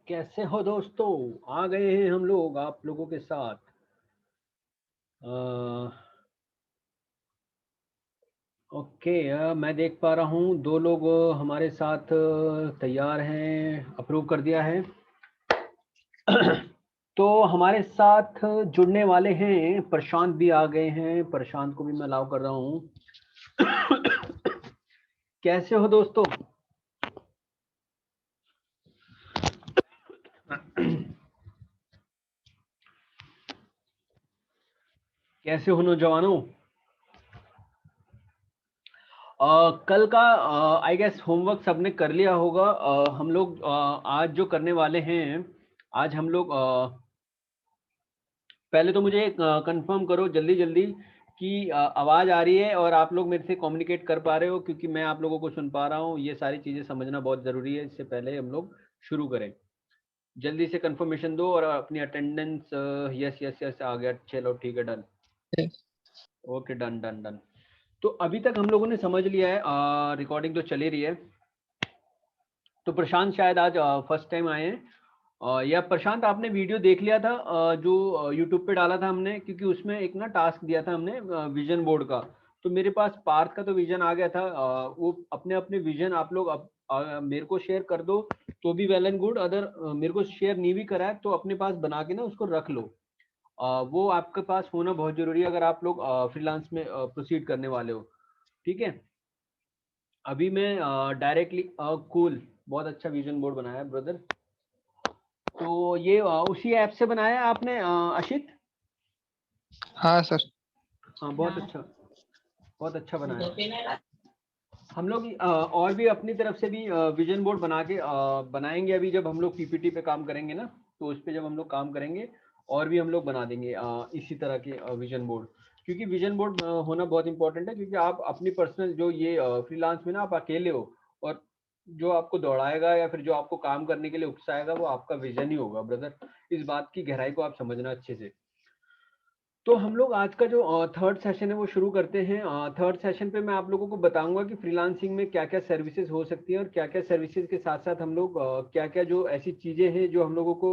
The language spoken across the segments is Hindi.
कैसे हो दोस्तों? आ गए हैं हम लोग आप लोगों के साथ। ओके, मैं देख पा रहा हूँ 2 लोग हमारे साथ तैयार हैं, अप्रूव कर दिया है। तो हमारे साथ जुड़ने वाले हैं, प्रशांत भी आ गए हैं, प्रशांत को भी मैं अलाउ कर रहा हूँ। कैसे हो दोस्तों? कैसे हो नौजवानों? कल का आई गेस होमवर्क सबने कर लिया होगा। हम लोग आज जो करने वाले हैं, आज हम लोग पहले तो मुझे कंफर्म करो जल्दी-जल्दी कि आवाज़ आ रही है और आप लोग मेरे से कम्युनिकेट कर पा रहे हो, क्योंकि मैं आप लोगों को सुन पा रहा हूँ। ये सारी चीज़ें समझना बहुत ज़रूरी है, इससे पहले हम लोग शुरू करें। जल्दी से कंफर्मेशन दो और अपनी अटेंडेंस यस, यस, यस आ गया। चलो ठीक है, done. Okay, done, done, done. तो अभी तक हम लोगों ने समझ लिया है, रिकॉर्डिंग तो चल ही रही है। तो प्रशांत शायद आज फर्स्ट टाइम आए हैं। या प्रशांत आपने वीडियो देख लिया था जो यूट्यूब पे डाला था हमने, क्योंकि उसमें एक ना टास्क दिया था हमने विजन बोर्ड का। तो मेरे पास पार्थ का तो विजन आ गया था। वो अपने अपने विजन आप लोग मेरे को शेयर कर दो तो भी वेल एंड गुड। अदर मेरे को शेयर नहीं भी करा है तो अपने पास बना के ना उसको रख लो। वो आपके पास होना बहुत जरूरी है अगर आप लोग फ्रीलांस में प्रोसीड करने वाले हो। ठीक है, अभी मैं डायरेक्टली कूल, बहुत अच्छा विजन बोर्ड बनाया है ब्रदर। तो ये उसी ऐप से बनाया है आपने अशित? हाँ सर। हाँ, बहुत अच्छा बनाया। हम लोग और भी अपनी तरफ से भी विजन बोर्ड बना के बनाएंगे। अभी जब हम लोग पीपीटी पे काम करेंगे ना, तो उस पे जब हम लोग काम करेंगे और भी हम लोग बना देंगे इसी तरह के विजन बोर्ड। क्योंकि विजन बोर्ड होना बहुत इंपॉर्टेंट है, क्योंकि आप अपनी पर्सनल जो ये फ्रीलांस में ना आप अकेले हो, और जो आपको दौड़ाएगा या फिर जो आपको काम करने के लिए उकसाएगा वो आपका विजन ही होगा ब्रदर। इस बात की गहराई को आप समझना अच्छे से। तो हम लोग आज का जो थर्ड सेशन है वो शुरू करते हैं। थर्ड सेशन पे मैं आप लोगों को बताऊंगा कि फ्रीलांसिंग में क्या क्या सर्विसेज हो सकती हैं, और क्या क्या सर्विसेज के साथ साथ हम लोग क्या क्या जो ऐसी चीज़ें हैं जो हम लोगों को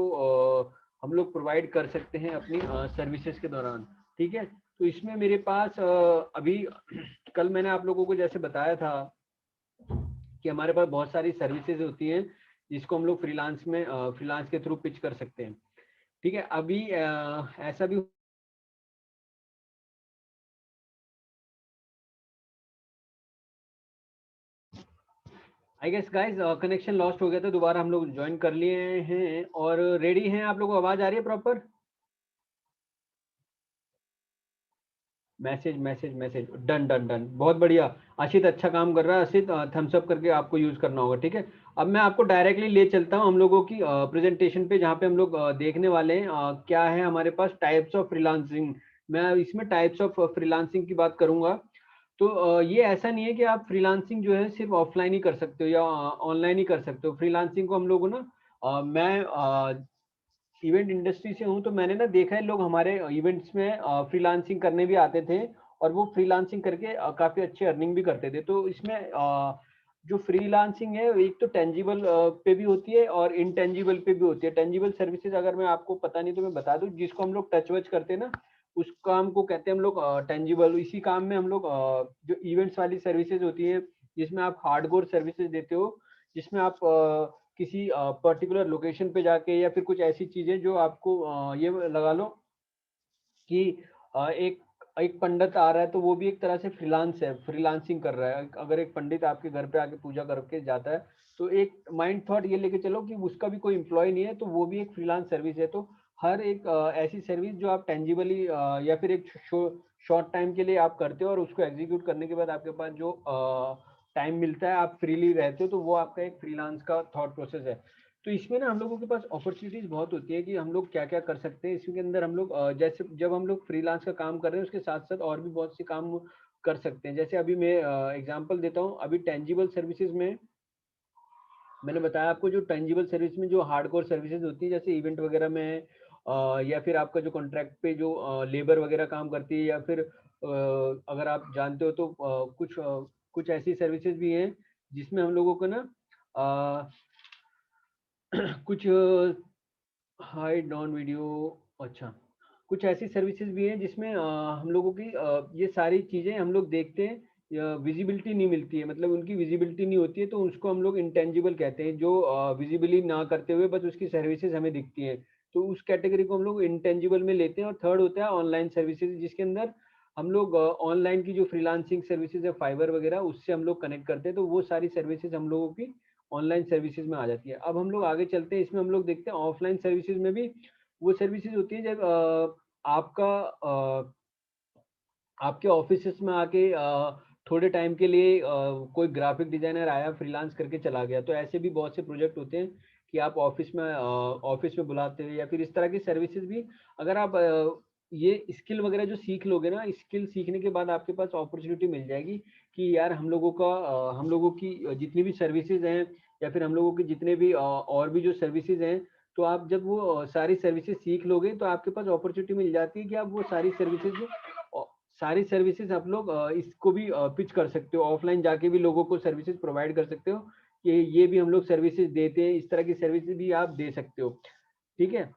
हम लोग प्रोवाइड कर सकते हैं अपनी सर्विसेज के दौरान। ठीक है, तो इसमें मेरे पास अभी कल मैंने आप लोगों को जैसे बताया था कि हमारे पास बहुत सारी सर्विसेज होती हैं जिसको हम लोग फ्रीलांस के थ्रू पिच कर सकते हैं। ठीक है, अभी ऐसा भी I guess guys connection lost हो गया था, दोबारा हम लोग ज्वाइन कर लिए हैं और रेडी हैं। आप लोगों को आवाज आ रही है proper? Message message message, done done done, बहुत बढ़िया। अशित अच्छा काम कर रहा है। अशित थम्स अप करके आपको यूज करना होगा। ठीक है, अब मैं आपको डायरेक्टली ले चलता हूं हम लोगों की प्रेजेंटेशन पे, जहाँ पे हम लोग देखने वाले हैं क्या है हमारे पास टाइप्स ऑफ फ्रीलांसिंग। मैं इसमें टाइप्स ऑफ फ्रीलांसिंग की बात करूंगा। तो ये ऐसा नहीं है कि आप फ्रीलांसिंग जो है सिर्फ ऑफलाइन ही कर सकते हो या ऑनलाइन ही कर सकते हो। फ्रीलांसिंग को हम लोग ना मैं इवेंट इंडस्ट्री से हूँ, तो मैंने ना देखा है लोग हमारे इवेंट्स में फ्रीलांसिंग करने भी आते थे, और वो फ्रीलांसिंग करके काफी अच्छे अर्निंग भी करते थे। तो इसमें जो फ्रीलांसिंग है एक तो टेंजिबल पे भी होती है और इनटेंजिबल पे भी होती है। टेंजिबल सर्विसेज अगर मैं आपको पता नहीं तो मैं बता दूं, जिसको हम लोग टच वच करते हैं ना, उस काम को कहते हैं हम लोग टेंजिबल। इसी काम में हम लोग जो इवेंट्स वाली सर्विसेज होती है जिसमें आप हार्डकोर सर्विसेज देते हो, जिसमें आप किसी पर्टिकुलर लोकेशन पे जाके या फिर कुछ ऐसी चीजें जो आपको ये लगा लो कि एक एक पंडित आ रहा है तो वो भी एक तरह से फ्रीलांसिंग कर रहा है। अगर एक पंडित आपके घर पे आके पूजा करके जाता है, तो एक माइंड थॉट ये लेके चलो कि उसका भी कोई एम्प्लॉय नहीं है, तो वो भी एक फ्रीलांस सर्विस है। तो हर एक ऐसी सर्विस जो आप टेंजिबली या फिर एक शॉर्ट टाइम के लिए आप करते हो और उसको एग्जीक्यूट करने के बाद आपके पास जो टाइम मिलता है, आप फ्रीली रहते हो, तो वो आपका एक फ्रीलांस का थॉट प्रोसेस है। तो इसमें ना हम लोगों के पास अपॉर्चुनिटीज बहुत होती है कि हम लोग क्या क्या कर सकते हैं। इसके अंदर हम लोग जैसे जब हम लोग फ्रीलांस का काम कर रहे हैं उसके साथ साथ और भी बहुत से काम कर सकते हैं। जैसे अभी मैं एग्जांपल देता हूँ, अभी टेंजिबल सर्विसेज में मैंने बताया आपको, जो टेंजिबल सर्विस में जो हार्डकोर सर्विसेज होती है जैसे इवेंट वगैरह में या फिर आपका जो कॉन्ट्रैक्ट पे जो लेबर वगैरह काम करती है, या फिर अगर आप जानते हो तो कुछ ऐसी सर्विसेज भी हैं जिसमें हम लोगों को ना कुछ हाइड नॉन वीडियो, अच्छा, कुछ ऐसी सर्विसेज भी हैं जिसमें हम लोगों की ये सारी चीज़ें हम लोग देखते हैं, विजिबिलिटी नहीं मिलती है, मतलब उनकी विजिबिलिटी नहीं होती है, तो उसको हम लोग इंटेंजिबल कहते हैं, जो विजिबली ना करते हुए बस उसकी सर्विसेज हमें दिखती हैं, तो उस कैटेगरी को हम लोग इंटेंजिबल में लेते हैं। और थर्ड होता है ऑनलाइन सर्विसेज, जिसके अंदर हम लोग ऑनलाइन की जो फ्रीलांसिंग सर्विसेज है, फाइवर वगैरह, उससे हम लोग कनेक्ट करते हैं, तो वो सारी सर्विसेज हम लोगों की ऑनलाइन सर्विसेज में आ जाती है। अब हम लोग आगे चलते हैं, इसमें हम लोग देखते हैं ऑफलाइन सर्विसेज में भी वो सर्विसेज होती है जब आपका आपके ऑफिस में आके थोड़े टाइम के लिए कोई ग्राफिक डिजाइनर आया, फ्रीलांस करके चला गया, तो ऐसे भी बहुत से प्रोजेक्ट होते हैं कि आप ऑफिस में बुलाते हैं, या फिर इस तरह की सर्विसेज भी। अगर आप ये स्किल वगैरह जो सीख लोगे ना, स्किल सीखने के बाद आपके पास अपॉर्चुनिटी मिल जाएगी कि यार हम लोगों की जितनी भी सर्विसेज हैं, या फिर हम लोगों के जितने भी और भी जो सर्विसेज हैं, तो आप जब वो सारी सर्विसेज सीख लोगे, तो आपके पास अपॉर्चुनिटी मिल जाती है कि आप वो सारी सर्विसेज आप लोग इसको भी पिच कर सकते हो, ऑफलाइन जाके भी लोगों को सर्विसेज प्रोवाइड कर सकते हो कि ये भी हम लोग सर्विसेज देते हैं, इस तरह की सर्विसेज भी आप दे सकते हो। ठीक है,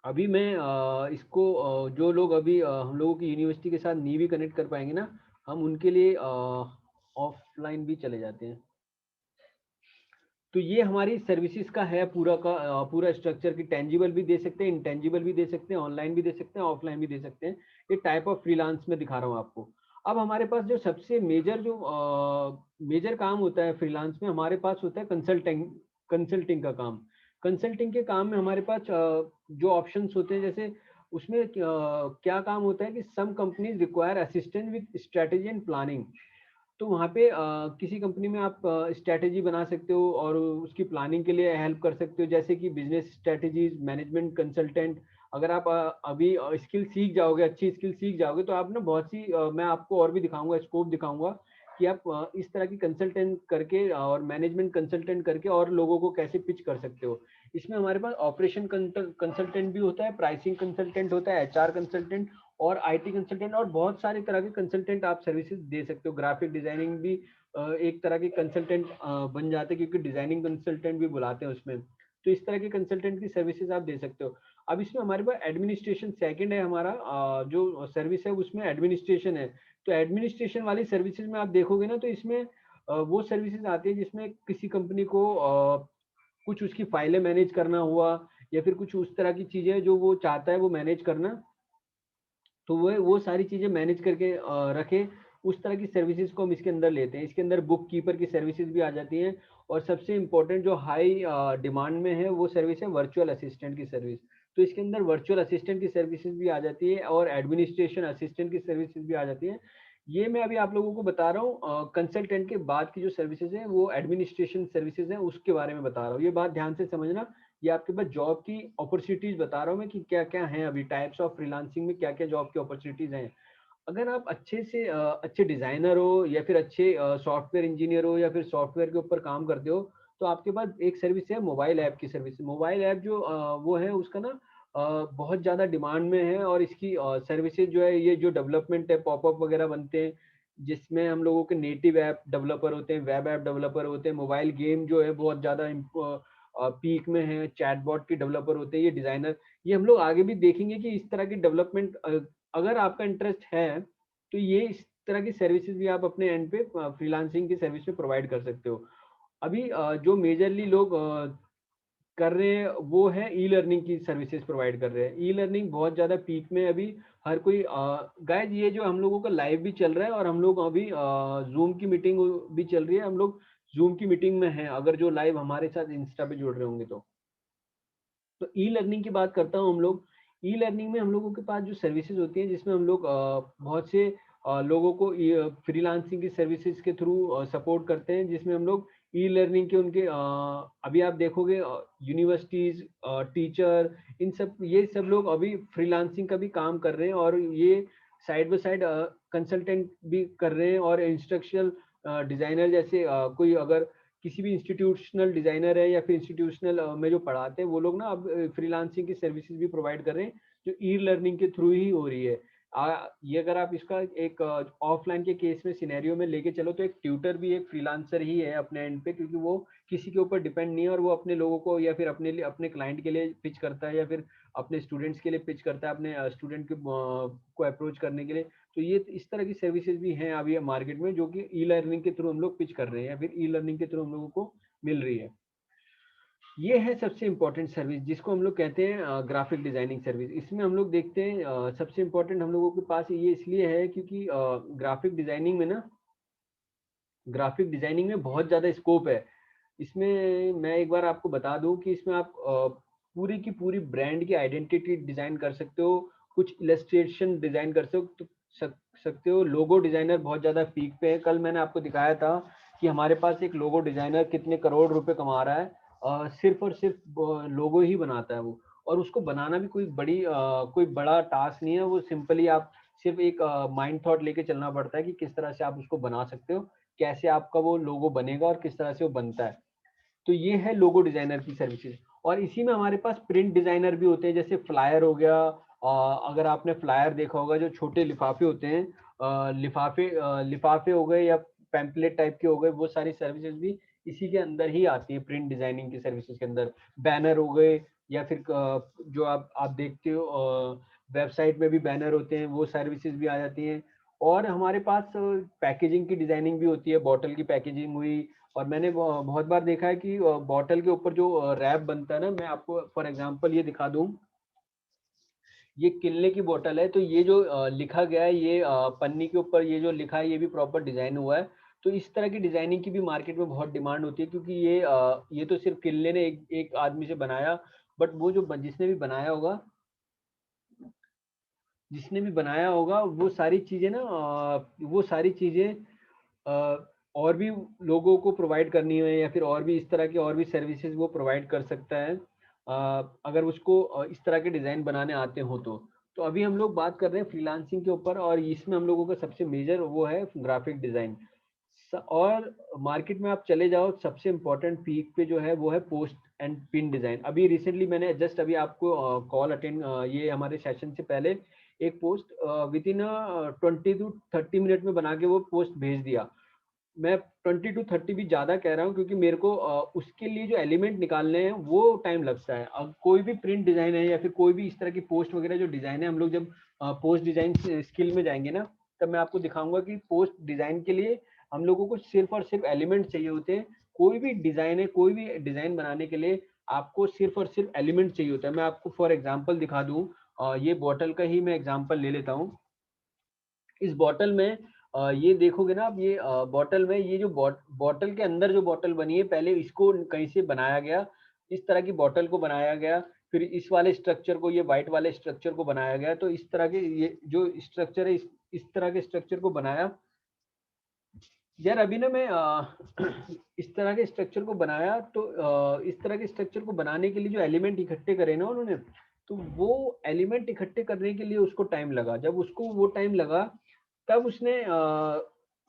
अभी मैं इसको जो लोग अभी हम लोगों की यूनिवर्सिटी के साथ नहीं भी कनेक्ट कर पाएंगे ना, हम उनके लिए ऑफलाइन भी चले जाते हैं। तो ये हमारी सर्विसेज का है पूरा का पूरा स्ट्रक्चर, की टेंजिबल भी दे सकते हैं, इंटेंजिबल भी दे सकते हैं, ऑनलाइन भी दे सकते हैं, ऑफलाइन भी दे सकते हैं। ये टाइप ऑफ फ्रीलांस में दिखा रहा हूँ आपको। अब हमारे पास जो सबसे मेजर काम होता है फ्रीलांस में, हमारे पास होता है कंसल्टिंग का काम। कंसल्टिंग के काम में हमारे पास जो ऑप्शंस होते हैं, जैसे उसमें क्या काम होता है कि some companies require assistant with strategy and planning. तो वहाँ पे किसी कंपनी में आप स्ट्रैटेजी बना सकते हो और उसकी प्लानिंग के लिए हेल्प कर सकते हो, जैसे कि बिजनेस स्ट्रैटेजीज, मैनेजमेंट कंसल्टेंट। अगर आप अभी स्किल सीख जाओगे, अच्छी स्किल सीख जाओगे, तो आप ना बहुत सी मैं आपको और भी दिखाऊंगा, स्कोप दिखाऊंगा कि आप इस तरह की कंसल्टेंट करके और मैनेजमेंट कंसल्टेंट करके और लोगों को कैसे पिच कर सकते हो। इसमें हमारे पास ऑपरेशन कंसल्टेंट भी होता है, प्राइसिंग कंसल्टेंट होता है, एचआर कंसल्टेंट और आईटी कंसल्टेंट, और बहुत सारे तरह के कंसल्टेंट आप सर्विसेज दे सकते हो। ग्राफिक डिजाइनिंग भी एक तरह के कंसल्टेंट बन जाते हैं, क्योंकि डिजाइनिंग कंसल्टेंट भी बुलाते हैं उसमें। तो इस तरह के कंसल्टेंट की सर्विसेज आप दे सकते हो। अब इसमें हमारे पास एडमिनिस्ट्रेशन सेकंड है, हमारा जो सर्विस है उसमें एडमिनिस्ट्रेशन है। तो एडमिनिस्ट्रेशन वाली सर्विसेज में आप देखोगे ना, तो इसमें वो सर्विसेज आती है जिसमें किसी कंपनी को कुछ उसकी फाइलें मैनेज करना हुआ, या फिर कुछ उस तरह की चीजें जो वो चाहता है वो मैनेज करना, तो वो सारी चीजें मैनेज करके रखे, उस तरह की सर्विसेज को हम इसके अंदर लेते हैं। इसके अंदर बुक कीपर की सर्विसेज भी आ जाती हैं, और सबसे इम्पोर्टेंट जो हाई डिमांड में है वो सर्विस है वर्चुअल असिस्टेंट की सर्विस। तो इसके अंदर वर्चुअल असिस्टेंट की सर्विसेज भी आ जाती है, और एडमिनिस्ट्रेशन असिस्टेंट की सर्विसेज भी आ जाती है। ये मैं अभी आप लोगों को बता रहा हूँ, कंसल्टेंट के बाद की जो सर्विसेज है वो एडमिनिस्ट्रेशन सर्विसेज है, उसके बारे में बता रहा हूँ। ये बात ध्यान से समझना, ये आपके पास जॉब की अपॉर्चुनिटीज बता रहा हूँ मैं कि क्या क्या है अभी टाइप्स ऑफ फ्रीलांसिंग में, क्या क्या जॉब की अपॉर्चुनिटीज हैं। अगर आप अच्छे डिजाइनर हो, या फिर अच्छे सॉफ्टवेयर इंजीनियर हो, या फिर सॉफ्टवेयर के ऊपर काम करते हो, तो आपके पास एक सर्विस है मोबाइल ऐप की सर्विस। मोबाइल ऐप जो वो है उसका ना बहुत ज़्यादा डिमांड में है, और इसकी सर्विसेज जो है, ये जो डेवलपमेंट है, पॉपअप वगैरह बनते हैं, जिसमें हम लोगों के नेटिव ऐप डेवलपर होते हैं, वेब ऐप डेवलपर होते हैं, मोबाइल गेम जो है बहुत ज़्यादा पीक में है, चैटबॉट के डेवलपर होते हैं, ये डिजाइनर। ये हम लोग आगे भी देखेंगे कि इस तरह की डेवलपमेंट, अगर आपका इंटरेस्ट है, तो ये इस तरह की सर्विसेज भी आप अपने एंड पे फ्रीलांसिंग की सर्विस में प्रोवाइड कर सकते हो। अभी जो मेजरली लोग कर रहे हैं वो है ई लर्निंग की सर्विसेज प्रोवाइड कर रहे हैं। ई लर्निंग बहुत ज़्यादा पीक में है अभी। हर कोई गाइज, ये जो हम लोगों का लाइव भी चल रहा है, और हम लोग अभी जूम की मीटिंग भी चल रही है, हम लोग जूम की मीटिंग में हैं, अगर जो लाइव हमारे साथ इंस्टा पे जुड़ रहे होंगे तो ई लर्निंग की बात करता हूँ। हम लोग ई लर्निंग में हम लोगों के पास जो सर्विसेज होती हैं, जिसमें हम लोग बहुत से लोगों को फ्रीलांसिंग की सर्विसेज के थ्रू सपोर्ट करते हैं, जिसमें हम लोग ई लर्निंग के उनके अभी आप देखोगे यूनिवर्सिटीज, टीचर, इन सब ये सब लोग अभी फ्रीलांसिंग का भी काम कर रहे हैं, और ये साइड बाय साइड कंसल्टेंट भी कर रहे हैं, और इंस्ट्रक्शनल डिजाइनर जैसे कोई अगर किसी भी इंस्टीट्यूशनल डिजाइनर है, या फिर इंस्टीट्यूशनल में जो पढ़ाते हैं वो लोग ना अब फ्रीलांसिंग की सर्विसेज भी प्रोवाइड कर रहे हैं, जो ई लर्निंग के थ्रू ही हो रही है। ये अगर आप इसका एक ऑफलाइन के केस में सिनेरियो में लेके चलो तो एक ट्यूटर भी एक फ्रीलांसर ही है अपने एंड पे, क्योंकि वो किसी के ऊपर डिपेंड नहीं है और वो अपने लोगों को या फिर अपने लिए अपने क्लाइंट के लिए पिच करता है या फिर अपने स्टूडेंट्स के लिए पिच करता है, अपने स्टूडेंट के को अप्रोच करने के लिए। तो ये इस तरह की सर्विसेज भी हैं अभी मार्केट में, जो कि ई लर्निंग के थ्रू हम लोग पिच कर रहे हैं या फिर ई लर्निंग के थ्रू हम लोगों को मिल रही है। ये है सबसे इम्पोर्टेंट सर्विस जिसको हम लोग कहते हैं ग्राफिक डिजाइनिंग सर्विस। इसमें हम लोग देखते हैं सबसे इम्पोर्टेंट हम लोगों के पास ये इसलिए है क्योंकि ग्राफिक डिजाइनिंग में बहुत ज़्यादा स्कोप है। इसमें मैं एक बार आपको बता दूं कि इसमें आप पूरी की पूरी ब्रांड की आइडेंटिटी डिजाइन कर सकते हो, कुछ इलस्ट्रेशन डिजाइन कर सकते हो। लोगो डिजाइनर बहुत ज़्यादा पीक पे है। कल मैंने आपको दिखाया था कि हमारे पास एक लोगो डिजाइनर कितने करोड़ रुपए कमा रहा है, सिर्फ और सिर्फ लोगो ही बनाता है वो। और उसको बनाना भी कोई बड़ा टास्क नहीं है, वो सिंपली आप सिर्फ एक माइंड थॉट लेके चलना पड़ता है कि किस तरह से आप उसको बना सकते हो, कैसे आपका वो लोगो बनेगा और किस तरह से वो बनता है। तो ये है लोगो डिजाइनर की सर्विसेज। और इसी में हमारे पास प्रिंट डिजाइनर भी होते हैं, जैसे फ्लायर हो गया। अगर आपने फ्लायर देखा होगा, जो छोटे लिफाफे होते हैं, लिफाफे हो गए या पैम्पलेट टाइप के हो गए, वो सारी सर्विसेज भी इसी के अंदर ही आती है, प्रिंट डिजाइनिंग की सर्विसेज के अंदर। बैनर हो गए या फिर जो आप देखते हो वेबसाइट में भी बैनर होते हैं, वो सर्विसेज भी आ जाती हैं। और हमारे पास पैकेजिंग की डिजाइनिंग भी होती है, बॉटल की पैकेजिंग हुई। और मैंने बहुत बार देखा है कि बॉटल के ऊपर जो रैप बनता है ना, मैं आपको फॉर एग्जांपल ये दिखा दूं। ये किनले की बोतल है, तो ये जो लिखा गया है, ये पन्नी के ऊपर ये जो लिखा है, ये भी प्रॉपर डिजाइन हुआ है। तो इस तरह की डिजाइनिंग की भी मार्केट में बहुत डिमांड होती है, क्योंकि ये तो सिर्फ किनले ने एक आदमी से बनाया, बट वो जो जिसने भी बनाया होगा वो सारी चीजें ना, वो सारी चीजें और भी लोगों को प्रोवाइड करनी है या फिर और भी इस तरह की और भी सर्विसेज वो प्रोवाइड कर सकता है, अगर उसको इस तरह के डिजाइन बनाने आते हो तो अभी हम लोग बात कर रहे हैं फ्रीलांसिंग के ऊपर, और इसमें हम लोगों का सबसे मेजर वो है ग्राफिक डिजाइन। और मार्केट में आप चले जाओ, सबसे इम्पोर्टेंट पीक पे जो है वो है पोस्ट एंड पिन डिजाइन। अभी रिसेंटली मैंने जस्ट अभी आपको कॉल अटेंड, ये हमारे सेशन से पहले एक post with in 20 to 30 minute में बना के वो पोस्ट भेज दिया। मैं 20 to 30 भी ज्यादा कह रहा हूँ, क्योंकि मेरे को उसके लिए जो एलिमेंट निकालने हैं वो टाइम लगता है। अब कोई भी प्रिंट डिजाइन है या फिर कोई भी इस तरह की पोस्ट वगैरह जो डिजाइन है, हम लोग जब पोस्ट डिजाइन स्किल में जाएंगे ना, तब मैं आपको दिखाऊंगा कि पोस्ट डिजाइन के लिए हम लोगों को सिर्फ और सिर्फ एलिमेंट चाहिए होते हैं। कोई भी डिजाइन है, कोई भी डिजाइन बनाने के लिए आपको सिर्फ और सिर्फ एलिमेंट चाहिए होता है। मैं आपको फॉर एग्जाम्पल दिखा दूं, ये बॉटल का ही मैं एग्जाम्पल ले लेता हूँ। इस बॉटल में ये देखोगे ना आप, ये बॉटल में ये जो बॉटल के अंदर जो बॉटल बनी है, पहले इसको कहीं से बनाया गया, इस तरह की बॉटल को बनाया गया, फिर इस वाले स्ट्रक्चर को, ये व्हाइट वाले स्ट्रक्चर को बनाया गया। तो इस तरह के ये जो स्ट्रक्चर है, इस तरह के स्ट्रक्चर को बनाया। यार अभी ना मैं इस तरह के स्ट्रक्चर को बनाया, तो इस तरह के स्ट्रक्चर को बनाने के लिए जो एलिमेंट इकट्ठे करे ना उन्होंने, तो वो एलिमेंट इकट्ठे करने के लिए उसको टाइम लगा। जब उसको वो टाइम लगा, तब उसने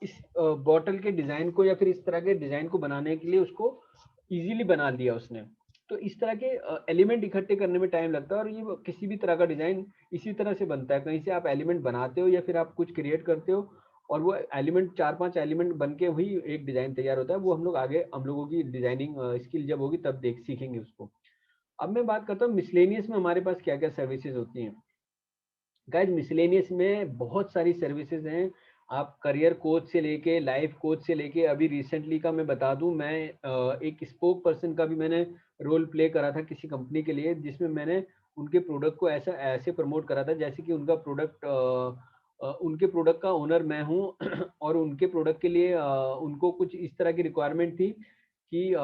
इस बॉटल के डिजाइन को या फिर इस तरह के डिजाइन को बनाने के लिए उसको इजीली बना दिया उसने। तो इस तरह के एलिमेंट इकट्ठे करने में टाइम लगता है, और ये किसी भी तरह का डिजाइन इसी तरह से बनता है। कहीं से आप एलिमेंट बनाते हो या फिर आप कुछ क्रिएट करते हो, और वो एलिमेंट 4-5 एलिमेंट बन के हुई एक डिजाइन तैयार होता है। वो हम लोग आगे, हम लोगों की डिजाइनिंग स्किल जब होगी तब देख सीखेंगे उसको। अब मैं बात करता हूँ मिसलेनियस में हमारे पास क्या क्या सर्विसेज होती हैं। गाइज मिसलेनियस में बहुत सारी सर्विसेज हैं। आप करियर कोच से लेके लाइफ कोच से लेके, अभी रिसेंटली का मैं बता दूं, मैं एक स्पोक पर्सन का भी मैंने रोल प्ले करा था किसी कंपनी के लिए, जिसमें मैंने उनके प्रोडक्ट को ऐसे प्रमोट करा था जैसे कि उनके प्रोडक्ट का ओनर मैं हूं और उनके प्रोडक्ट के लिए उनको कुछ इस तरह की रिक्वायरमेंट थी कि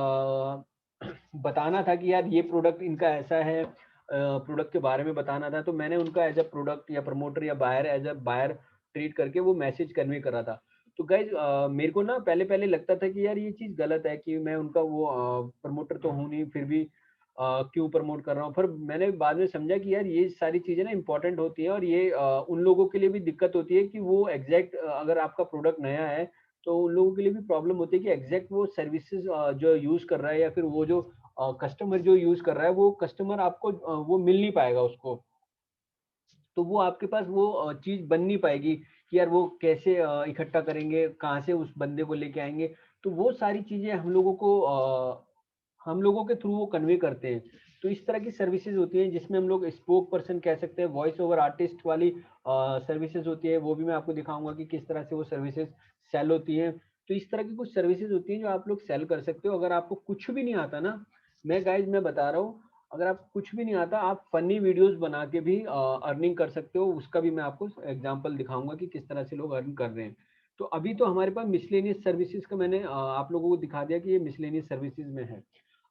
बताना था कि यार ये प्रोडक्ट इनका ऐसा है, प्रोडक्ट के बारे में बताना था। तो मैंने उनका एज अ प्रोडक्ट या प्रमोटर या buyer, as a buyer treat करके वो मैसेज कन्वे करा था। तो गाइज मेरे को ना पहले पहले लगता था कि यार ये चीज़ गलत है कि मैं उनका वो प्रमोटर तो हूँ नहीं, फिर भी क्यों प्रमोट कर रहा हूँ। फिर मैंने बाद में समझा कि यार ये सारी चीज़ें ना इंपॉर्टेंट होती है, और ये उन लोगों के लिए भी दिक्कत होती है कि वो एग्जैक्ट, अगर आपका प्रोडक्ट नया है तो उन लोगों के लिए भी प्रॉब्लम होती है कि एग्जैक्ट वो सर्विसेज जो यूज कर रहा है या फिर वो जो कस्टमर जो यूज कर रहा है, वो कस्टमर आपको वो मिल नहीं पाएगा उसको। तो वो आपके पास वो चीज़ बन नहीं पाएगी कि यार वो कैसे इकट्ठा करेंगे, कहाँ से उस बंदे को लेके आएँगे। तो वो सारी चीज़ें हम लोगों के थ्रू वो कन्वे करते हैं। तो इस तरह की सर्विसेज़ होती हैं जिसमें हम लोग स्पोक पर्सन कह सकते हैं, वॉइस ओवर आर्टिस्ट वाली सर्विसेज़ होती है, वो भी मैं आपको दिखाऊँगा कि किस तरह से वो सर्विसेज़ सेल होती हैं। तो इस तरह की कुछ सर्विसेज़ होती हैं जो आप लोग सेल कर सकते हो। अगर आपको कुछ भी नहीं आता ना, मैं बता रहा हूँ, अगर आपको कुछ भी नहीं आता, आप फ़नी वीडियोज़ बना के भी अर्निंग कर सकते हो। उसका भी मैं आपको एग्ज़ाम्पल दिखाऊँगा कि किस तरह से लोग अर्न कर रहे हैं। तो अभी तो हमारे पास मिसलेनियस सर्विसेज़ का मैंने आप लोगों को दिखा दिया कि ये मिसलेनियस सर्विसेज़ में है।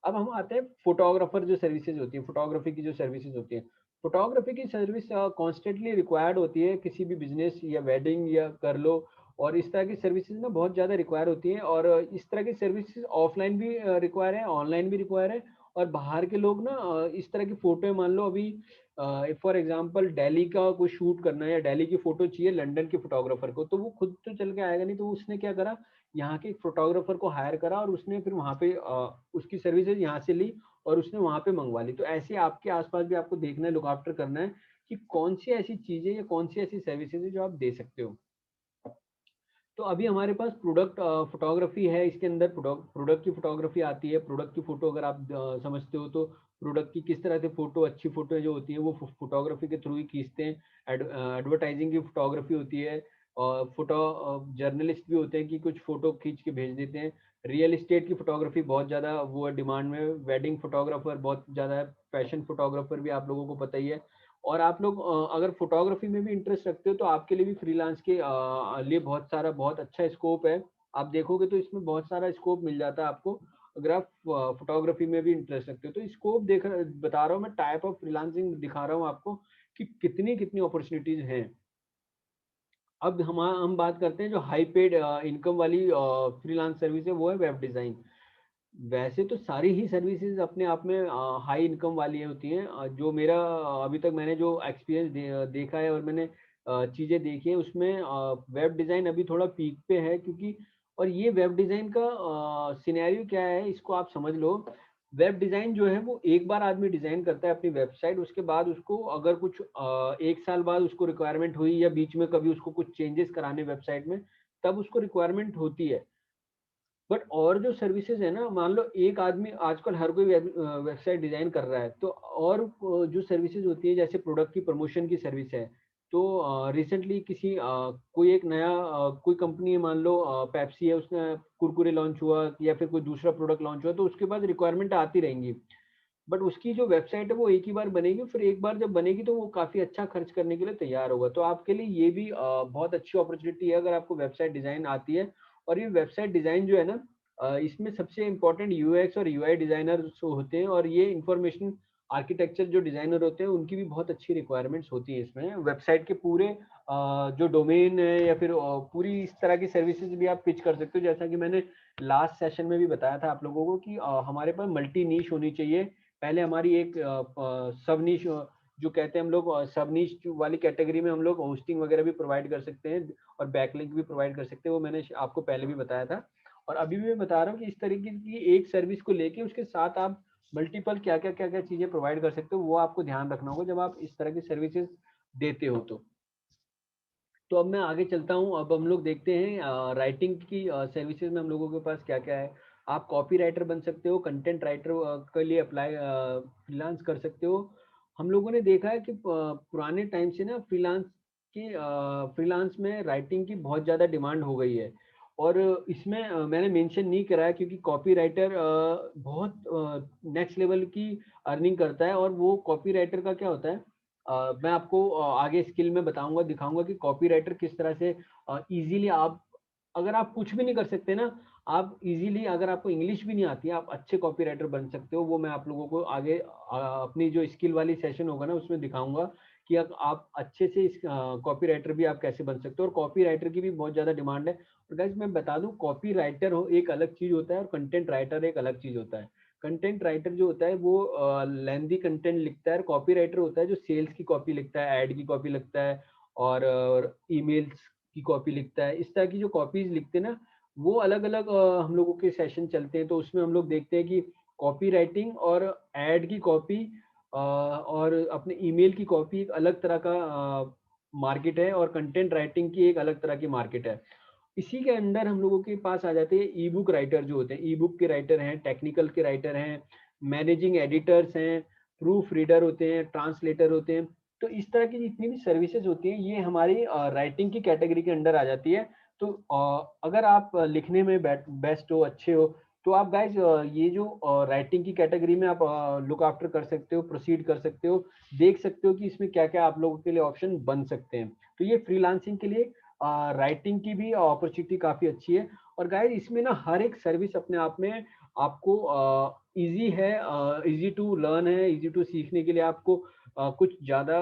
अब हम आते हैं फोटोग्राफर जो सर्विसेज होती है, फोटोग्राफी की जो सर्विसेज होती है। फोटोग्राफी की सर्विस कॉन्स्टेंटली रिक्वायर्ड होती है किसी भी बिजनेस या वेडिंग या कर लो, और इस तरह की सर्विसेज ना बहुत ज़्यादा रिक्वायर होती हैं, और इस तरह की सर्विसेज ऑफलाइन भी रिक्वायर है, ऑनलाइन भी रिक्वायर है। और बाहर के लोग ना इस तरह की फोटो मान लो अभी फॉर एग्जांपल दिल्ली का कोई शूट करना है या दिल्ली की फोटो चाहिए लंदन के फोटोग्राफर को, तो वो खुद तो चल के आएगा नहीं, तो उसने क्या करा, यहाँ के एक फोटोग्राफर को हायर करा और उसने फिर वहाँ पे उसकी सर्विसेज यहाँ से ली और उसने वहाँ पे मंगवा ली। तो ऐसे आपके आसपास भी आपको देखना है, लुक आफ्टर करना है कि कौन सी ऐसी चीजें या कौन सी ऐसी सर्विसेज है जो आप दे सकते हो। तो अभी हमारे पास प्रोडक्ट फोटोग्राफी है, इसके अंदर प्रोडक्ट की फोटोग्राफी आती है। प्रोडक्ट की फोटो अगर आप समझते हो तो प्रोडक्ट की किस तरह से फोटो, अच्छी फोटो जो होती है वो फोटोग्राफी के थ्रू ही खींचते हैं। एडवर्टाइजिंग की फोटोग्राफी होती है, और फोटो जर्नलिस्ट भी होते हैं कि कुछ फोटो खींच के भेज देते हैं। रियल इस्टेट की फोटोग्राफी बहुत ज़्यादा वो डिमांड में, वेडिंग फोटोग्राफर बहुत ज़्यादा है, फैशन फोटोग्राफर भी आप लोगों को पता ही है। और आप लोग अगर फ़ोटोग्राफ़ी में भी इंटरेस्ट रखते हो तो आपके लिए भी फ्रीलांस के लिए बहुत अच्छा स्कोप है। आप देखोगे तो इसमें बहुत सारा स्कोप मिल जाता है आपको, अगर आप फ़ोटोग्राफ़ी में भी इंटरेस्ट रखते हो। तो स्कोप देख बता रहा हूँ मैं, टाइप ऑफ फ्रीलांसिंग दिखा रहा हूँ आपको कि कितनी-कितनी अपॉर्च्युनिटीज़ हैं। अब हम बात करते हैं जो हाई पेड इनकम वाली फ्रीलांस सर्विस है, वो है वेब डिज़ाइन। वैसे तो सारी ही सर्विसेज अपने आप में हाई इनकम वाली होती हैं। जो मेरा अभी तक मैंने जो एक्सपीरियंस देखा है और मैंने चीज़ें देखी हैं उसमें वेब डिज़ाइन अभी थोड़ा पीक पे है, क्योंकि और ये वेब डिज़ाइन का सिनेरियो क्या है इसको आप समझ लो। वेब डिज़ाइन जो है वो एक बार आदमी डिज़ाइन करता है अपनी वेबसाइट, उसके बाद उसको अगर कुछ 1 साल बाद उसको रिक्वायरमेंट हुई या बीच में कभी उसको कुछ चेंजेस कराने वेबसाइट में, तब उसको रिक्वायरमेंट होती है। बट और जो सर्विसेज है ना, मान लो एक आदमी आजकल हर कोई वेबसाइट डिजाइन कर रहा है, तो और जो सर्विसेज होती है जैसे प्रोडक्ट की प्रमोशन की सर्विस है, तो रिसेंटली कोई एक नया कोई कंपनी है, मान लो पेप्सी है, उसने कुरकुरे लॉन्च हुआ या फिर कोई दूसरा प्रोडक्ट लॉन्च हुआ, तो उसके बाद रिक्वायरमेंट आती रहेंगी। बट उसकी जो वेबसाइट है वो एक ही बार बनेगी, फिर एक बार जब बनेगी तो वो काफी अच्छा खर्च करने के लिए तैयार होगा। तो आपके लिए ये भी बहुत अच्छी अपॉर्चुनिटी है अगर आपको वेबसाइट डिजाइन आती है। और ये वेबसाइट डिजाइन जो है ना, इसमें सबसे इम्पोर्टेंट यूएक्स और यूआई डिजाइनर होते हैं, और ये इंफॉर्मेशन आर्किटेक्चर जो डिजाइनर होते हैं उनकी भी बहुत अच्छी रिक्वायरमेंट्स होती है इसमें। वेबसाइट के पूरे जो डोमेन है या फिर पूरी इस तरह की सर्विसेज भी आप पिच कर सकते हो, जैसा कि मैंने लास्ट सेशन में भी बताया था आप लोगों को कि हमारे पास मल्टी नीश होनी चाहिए। पहले हमारी एक सब नीश जो कहते हैं हम लोग, सब नीश वाली कैटेगरी में हम लोग होस्टिंग वगैरह भी प्रोवाइड कर सकते हैं और बैकलिंक भी प्रोवाइड कर सकते हैं, वो मैंने आपको पहले भी बताया था। और अभी भी मैं बता रहा हूँ कि इस तरीके की एक सर्विस को लेके उसके साथ आप मल्टीपल क्या क्या चीजें प्रोवाइड कर सकते हो, वो आपको ध्यान रखना होगा जब आप इस तरह की सर्विसेज देते हो। तो अब मैं आगे चलता हूँ। अब हम लोग देखते हैं राइटिंग की सर्विसेज में हम लोगों के पास क्या क्या है। आप कॉपी राइटर बन सकते हो, कंटेंट राइटर के लिए अप्लाई फ्रीलांस कर सकते हो। हम लोगों ने देखा है कि पुराने टाइम से ना फ्रीलांस में राइटिंग की बहुत ज़्यादा डिमांड हो गई है। और इसमें मैंने मेंशन नहीं करा है क्योंकि कॉपी राइटर बहुत नेक्स्ट लेवल की अर्निंग करता है। और वो कॉपी राइटर का क्या होता है, मैं आपको आगे स्किल में बताऊंगा, दिखाऊंगा कि कॉपीराइटर किस तरह से इजीली आप, अगर आप कुछ भी नहीं कर सकते ना, आप इजीली, अगर आपको इंग्लिश भी नहीं आती है, आप अच्छे कॉपीराइटर बन सकते हो। वो मैं आप लोगों को आगे अपनी जो स्किल वाली सेशन होगा ना उसमें दिखाऊंगा कि आप अच्छे से इस कॉपीराइटर भी आप कैसे बन सकते हो। और कॉपीराइटर की भी बहुत ज़्यादा डिमांड है। और गाइस मैं बता दूं, कॉपीराइटर हो एक अलग चीज़ होता है और कंटेंट राइटर एक अलग चीज़ होता है। कंटेंट राइटर जो होता है वो लेंदी कंटेंट लिखता है, और कॉपी राइटर होता है जो सेल्स की कॉपी लिखता है, एड की कॉपी लिखता है, और ईमेल्स की कॉपी लिखता है। इस तरह की जो कॉपीज लिखते हैं ना, वो अलग अलग हम लोगों के सेशन चलते हैं, तो उसमें हम लोग देखते हैं कि कॉपी राइटिंग और एड की कॉपी और अपने ईमेल की कॉपी एक अलग तरह का मार्केट है, और कंटेंट राइटिंग की एक अलग तरह की मार्केट है। इसी के अंडर हम लोगों के पास आ जाते हैं ई बुक राइटर जो होते हैं। ई बुक के राइटर हैं, टेक्निकल के राइटर हैं, मैनेजिंग एडिटर्स हैं, प्रूफ रीडर होते हैं, ट्रांसलेटर होते हैं। तो इस तरह की जितनी भी सर्विसेज होती हैं ये हमारी राइटिंग की कैटेगरी के अंडर आ जाती है। तो अगर आप लिखने में बेस्ट हो, अच्छे हो, तो आप गाइज ये जो राइटिंग की कैटेगरी में आप लुक आफ्टर कर सकते हो, प्रोसीड कर सकते हो, देख सकते हो कि इसमें क्या क्या आप लोगों के लिए ऑप्शन बन सकते हैं। तो ये फ्रीलांसिंग के लिए राइटिंग की भी अपॉर्चुनिटी काफ़ी अच्छी है। और गाइस इसमें ना हर एक सर्विस अपने आप में आपको ईज़ी है, ईज़ी टू लर्न है, ईज़ी टू सीखने के लिए आपको कुछ ज़्यादा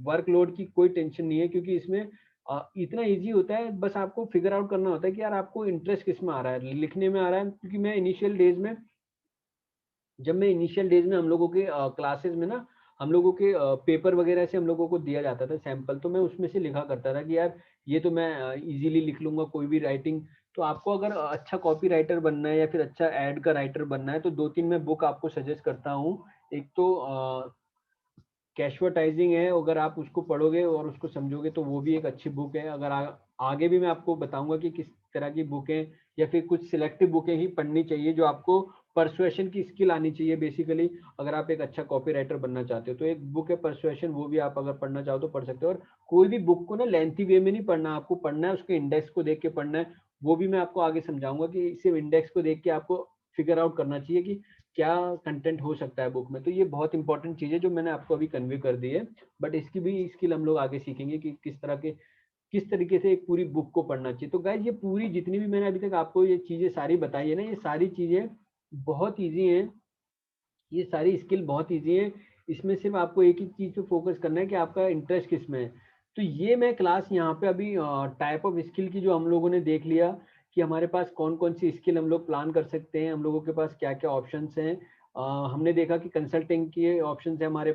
वर्कलोड की कोई टेंशन नहीं है, क्योंकि इसमें इतना ईज़ी होता है, बस आपको फिगर आउट करना होता है कि यार आपको इंटरेस्ट किसमें आ रहा है, लिखने में आ रहा है। क्योंकि मैं इनिशियल डेज़ में, जब मैं इनिशियल डेज में हम लोगों के क्लासेस में ना, हम लोगों के पेपर वगैरह से हम लोगों को दिया जाता था सैंपल, तो मैं उसमें से लिखा करता था कि यार ये तो मैं इजीली लिख लूंगा कोई भी राइटिंग। तो आपको अगर अच्छा कॉपी राइटर बनना है या फिर अच्छा एड का राइटर बनना है, तो दो तीन मैं बुक आपको सजेस्ट करता हूँ। एक तो कैशवर्टाइजिंग है, अगर आप उसको पढ़ोगे और उसको समझोगे तो वो भी एक अच्छी बुक है। अगर आगे भी मैं आपको बताऊंगा कि किस तरह की बुकें या फिर कुछ सिलेक्टिव बुकें ही पढ़नी चाहिए जो आपको परसुएशन की स्किल आनी चाहिए बेसिकली, अगर आप एक अच्छा कॉपी राइटर बनना चाहते हो। तो एक बुक है परसुएशन, वो भी आप अगर पढ़ना चाहो तो पढ़ सकते हो। और कोई भी बुक को ना लेंथी वे में नहीं पढ़ना, आपको पढ़ना है उसके इंडेक्स को देख के पढ़ना है। वो भी मैं आपको आगे समझाऊंगा कि सिर्फ इंडेक्स को देख के आपको फिगर आउट करना चाहिए कि क्या कंटेंट हो सकता है बुक में। तो ये बहुत इंपॉर्टेंट चीज़ है जो मैंने आपको अभी कन्वे कर दी है। बट इसकी भी स्किल हम लोग आगे सीखेंगे कि किस तरीके से एक पूरी बुक को पढ़ना चाहिए। तो गाइज ये पूरी जितनी भी मैंने अभी तक आपको ये चीज़ें सारी बताई है ना, ये सारी चीज़ें बहुत ईजी हैं, ये सारी स्किल बहुत ईजी है। इसमें सिर्फ आपको एक ही चीज़ पे फोकस करना है कि आपका इंटरेस्ट किस में है। तो ये मैं क्लास यहाँ पे अभी टाइप ऑफ स्किल की जो हम लोगों ने देख लिया कि हमारे पास कौन कौन सी स्किल हम लोग प्लान कर सकते हैं, हम लोगों के पास क्या क्या ऑप्शंस हैं। हमने देखा कि कंसल्टिंग के ऑप्शंस है हमारे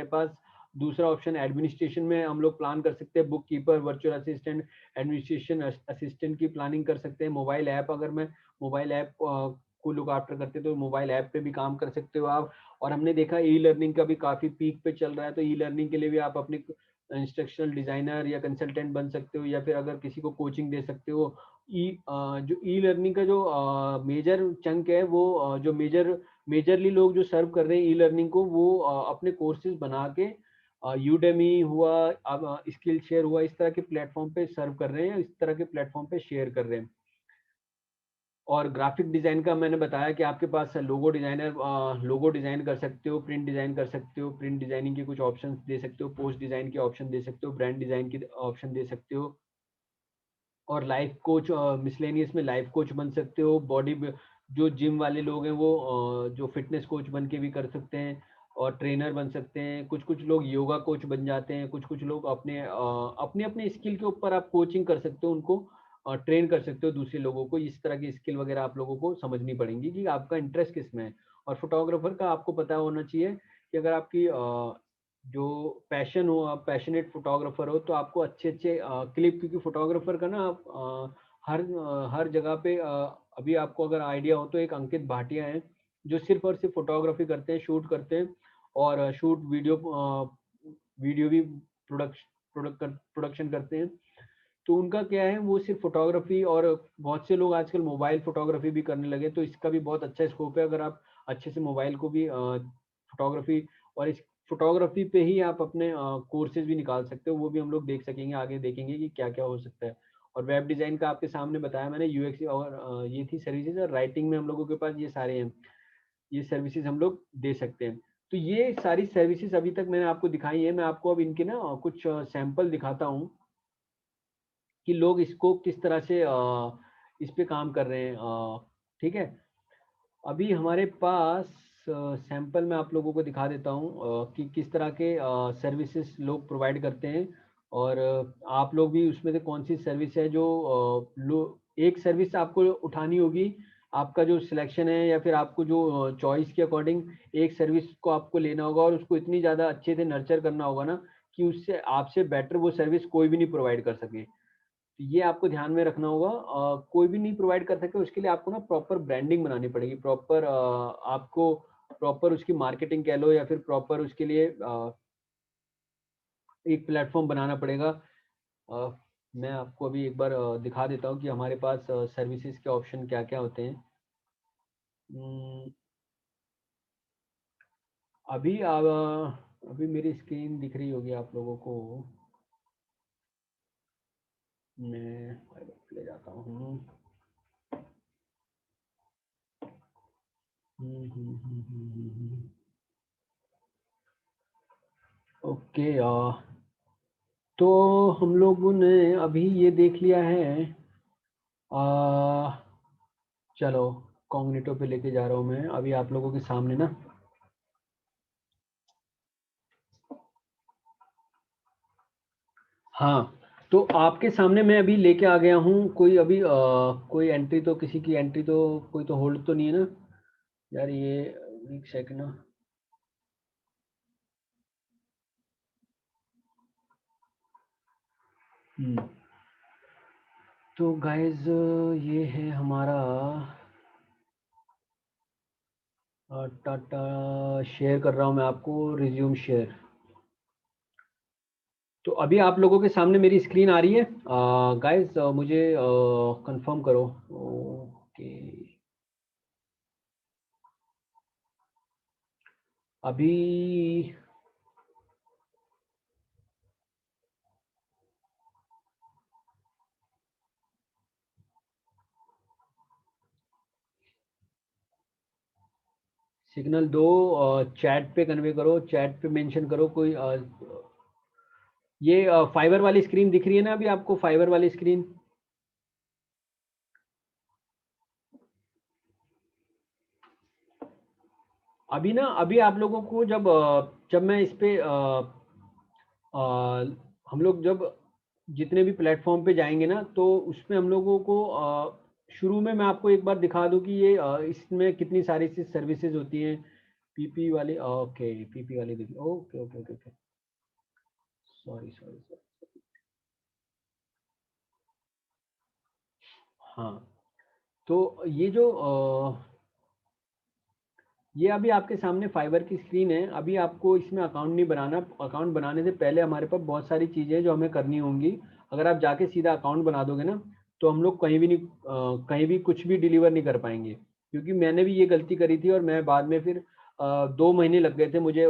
पास दूसरा ऑप्शन एडमिनिस्ट्रेशन में हम लोग प्लान कर सकते हैं, book keeper, virtual assistant, administration assistant की प्लानिंग कर सकते हैं। मोबाइल ऐप, अगर मैं मोबाइल ऐप को लुक आफ्टर करते तो मोबाइल ऐप पे भी काम कर सकते हो आप। और हमने देखा ई लर्निंग का भी काफ़ी पीक पे चल रहा है, तो ई लर्निंग के लिए भी आप अपने इंस्ट्रक्शनल डिजाइनर या कंसल्टेंट बन सकते हो, या फिर अगर किसी को कोचिंग दे सकते हो। जो ई लर्निंग का जो मेजर चंक है वो जो मेजरली लोग जो सर्व कर रहे हैं ई लर्निंग को, वो अपने कोर्सेज बना के यूडेमी हुआ, अब स्किल शेयर हुआ, इस तरह के प्लेटफॉर्म पे सर्व कर रहे हैं, इस तरह के प्लेटफॉर्म पे शेयर कर रहे हैं। और ग्राफिक डिजाइन का मैंने बताया कि आपके पास लोगो डिजाइनर, लोगो डिजाइन कर सकते हो, प्रिंट डिजाइन कर सकते हो, प्रिंट डिजाइनिंग के कुछ ऑप्शंस दे सकते हो, पोस्ट डिजाइन के ऑप्शन दे सकते हो, ब्रांड डिजाइन के ऑप्शन दे सकते हो। और लाइफ कोच, मिसलेनियस में लाइफ कोच बन सकते हो। जो जिम वाले लोग हैं वो जो फिटनेस कोच बन के भी कर सकते हैं, और ट्रेनर बन सकते हैं। कुछ कुछ लोग योगा कोच बन जाते हैं, कुछ कुछ लोग अपने अपने अपने स्किल के ऊपर आप कोचिंग कर सकते हो, उनको ट्रेन कर सकते हो दूसरे लोगों को। इस तरह की स्किल वगैरह आप लोगों को समझनी पड़ेंगी कि आपका इंटरेस्ट किस में है। और फोटोग्राफर का आपको पता होना चाहिए कि अगर आपकी जो पैशन हो, आप पैशनेट फोटोग्राफर हो, तो आपको अच्छे अच्छे क्लिप, क्योंकि फोटोग्राफर का ना हर जगह पे अभी आपको अगर आइडिया हो तो एक अंकित भाटिया है जो सिर्फ और सिर्फ फोटोग्राफी करते हैं, शूट करते हैं, और शूट वीडियो वीडियो भी प्रोडक्शन करते हैं। तो उनका क्या है, वो सिर्फ फोटोग्राफी, और बहुत से लोग आजकल मोबाइल फोटोग्राफी भी करने लगे, तो इसका भी बहुत अच्छा स्कोप है। अगर आप अच्छे से मोबाइल को भी फोटोग्राफी, और इस फोटोग्राफी पे ही आप अपने कोर्सेज भी निकाल सकते हो, वो भी हम लोग देख सकेंगे, आगे देखेंगे कि क्या क्या हो सकता है। और वेब डिजाइन का आपके सामने बताया मैंने, यूएक्स, और ये थी सर्विसेज। और राइटिंग में हम लोगों के पास ये सारे हैं, ये सर्विसेज हम लोग दे सकते हैं। तो ये सारी सर्विसेज अभी तक मैंने आपको दिखाई है। मैं आपको अब इनके ना कुछ सैंपल दिखाता हूँ कि लोग इसको किस तरह से इस पे काम कर रहे हैं। ठीक है, अभी हमारे पास सैंपल में आप लोगों को दिखा देता हूँ कि किस तरह के सर्विसेज लोग प्रोवाइड करते हैं। और आप लोग भी उसमें से कौन सी सर्विस है जो एक सर्विस आपको उठानी होगी, आपका जो सिलेक्शन है या फिर आपको जो चॉइस के अकॉर्डिंग एक सर्विस को आपको लेना होगा, और उसको इतनी ज़्यादा अच्छे से नर्चर करना होगा ना कि उससे आपसे बेटर वो सर्विस कोई भी नहीं प्रोवाइड कर सके। तो ये आपको ध्यान में रखना होगा। कोई भी नहीं प्रोवाइड कर सके, उसके लिए आपको ना प्रॉपर ब्रांडिंग बनानी पड़ेगी, प्रॉपर आपको प्रॉपर उसकी मार्केटिंग कह लो या फिर प्रॉपर उसके लिए एक प्लेटफॉर्म बनाना पड़ेगा। मैं आपको अभी एक बार दिखा देता हूँ कि हमारे पास सर्विसेज के ऑप्शन क्या क्या होते हैं। अभी मेरी स्क्रीन दिख रही होगी आप लोगों को। मैं ले जाता हूँ। ओके, तो हम लोगों ने अभी ये देख लिया है। चलो कॉग्निटो पे लेके जा रहा हूँ मैं अभी आप लोगों के सामने ना। हाँ, तो आपके सामने मैं अभी लेके आ गया हूँ। कोई अभी कोई एंट्री तो, किसी की एंट्री तो, कोई तो होल्ड तो नहीं है ना यार? ये एक सेकंड ना। तो गाइज ये है हमारा टाटा। शेयर कर रहा हूँ मैं आपको, रिज्यूम शेयर। तो अभी आप लोगों के सामने मेरी स्क्रीन आ रही है गाइज? मुझे कंफर्म करो। ओके, अभी सिग्नल दो, चैट पे कन्वे करो, चैट पे मेंशन करो कोई। ये फाइबर वाली स्क्रीन दिख रही है ना अभी आपको? फाइबर वाली स्क्रीन अभी ना, अभी आप लोगों को जब मैं इस पे अ, हम लोग जब जितने भी प्लेटफॉर्म पे जाएंगे ना, तो उसमें हम लोगों को शुरू में मैं आपको एक बार दिखा दूं कि ये इसमें कितनी सारी सी सर्विसेज होती हैं। पीपी वाली, ओके, पीपी वाली देखिए। Okay okay okay okay, sorry sorry sorry. हाँ, तो ये अभी आपके सामने फाइबर की स्क्रीन है। अभी आपको इसमें अकाउंट नहीं बनाना। अकाउंट बनाने से पहले हमारे पास बहुत सारी चीज़ें हैं जो हमें करनी होंगी। अगर आप जाके सीधा अकाउंट बना दोगे ना, तो हम लोग कहीं भी नहीं, कहीं भी कुछ भी डिलीवर नहीं कर पाएंगे। क्योंकि मैंने भी ये गलती करी थी और मैं बाद में फिर 2 महीने लग गए थे मुझे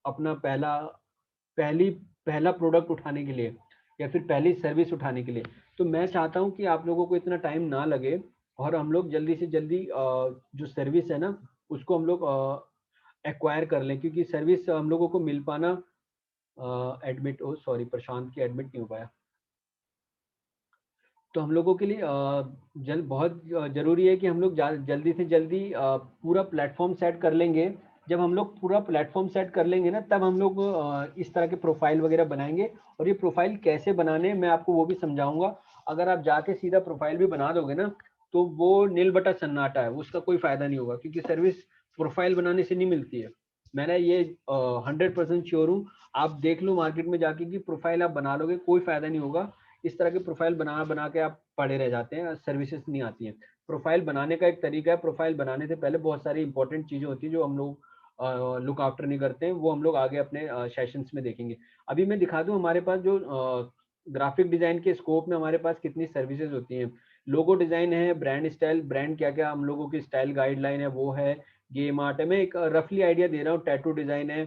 अपना पहली पहला प्रोडक्ट उठाने के लिए या फिर पहली सर्विस उठाने के लिए। तो मैं चाहता हूँ कि आप लोगों को इतना टाइम ना लगे और हम लोग जल्दी से जल्दी जो सर्विस है ना, उसको हम लोग एक्वायर कर लें। क्योंकि सर्विस हम लोगों को मिल पाना, एडमिट, ओ सॉरी, प्रशांत की एडमिट नहीं हो पाया। तो हम लोगों के लिए बहुत ज़रूरी है कि हम लोग जल्दी से जल्दी पूरा प्लेटफॉर्म सेट कर लेंगे। जब हम लोग पूरा प्लेटफॉर्म सेट कर लेंगे ना, तब हम लोग इस तरह के प्रोफाइल वगैरह बनाएंगे। और ये प्रोफाइल कैसे बनाने, मैं आपको वो भी समझाऊंगा। अगर आप जाके सीधा प्रोफाइल भी बना दोगे ना, तो वो नील बटा सन्नाटा है, उसका कोई फायदा नहीं होगा। क्योंकि सर्विस प्रोफाइल बनाने से नहीं मिलती है। मैंने ये 100% श्योर हूँ। आप देख लो मार्केट में जाके कि प्रोफाइल आप बना लोगे, कोई फायदा नहीं होगा। इस तरह के प्रोफाइल बना बना के आप पड़े रह जाते हैं, सर्विसेज नहीं आती हैं। प्रोफाइल बनाने का एक तरीका है। प्रोफाइल बनाने से पहले बहुत सारी इंपॉर्टेंट चीजें होती है जो हम लोग लुक आफ्टर नहीं करते हैं। वो हम लोग आगे अपने सेशंस में देखेंगे। अभी मैं दिखा दूं हमारे पास जो ग्राफिक डिजाइन के स्कोप में हमारे पास कितनी सर्विसेज होती हैं। लोगो डिजाइन है, ब्रांड स्टाइल, ब्रांड क्या क्या हम लोगों की स्टाइल गाइडलाइन है वो है, गेम आर्ट है। मैं एक रफली आइडिया दे रहा हूँ। टैटू डिजाइन है,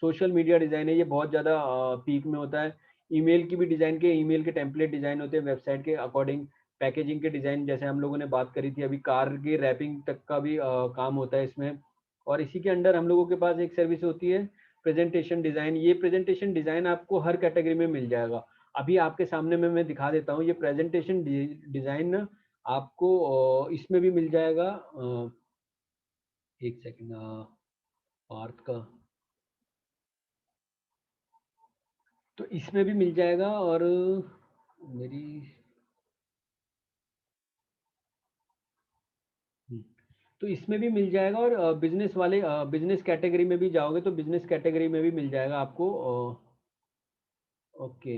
सोशल मीडिया डिजाइन है, ये बहुत ज्यादा पीक में होता है। ईमेल की भी डिजाइन के, ईमेल के टेम्पलेट डिजाइन होते हैं वेबसाइट के अकॉर्डिंग। पैकेजिंग के डिजाइन, जैसे हम लोगों ने बात करी थी अभी, कार की रैपिंग तक का भी काम होता है इसमें। और इसी के अंडर हम लोगों के पास एक सर्विस होती है प्रेजेंटेशन डिजाइन। ये प्रेजेंटेशन डिजाइन आपको हर कैटेगरी में मिल जाएगा। अभी आपके सामने में मैं दिखा देता हूँ। ये प्रेजेंटेशन डिजाइन ना आपको इसमें भी मिल जाएगा। एक सेकेंड, पार्थ का, तो इसमें भी मिल जाएगा। और मेरी तो इसमें भी मिल जाएगा। और बिजनेस वाले, बिजनेस कैटेगरी में भी जाओगे तो बिजनेस कैटेगरी में भी मिल जाएगा आपको। Okay,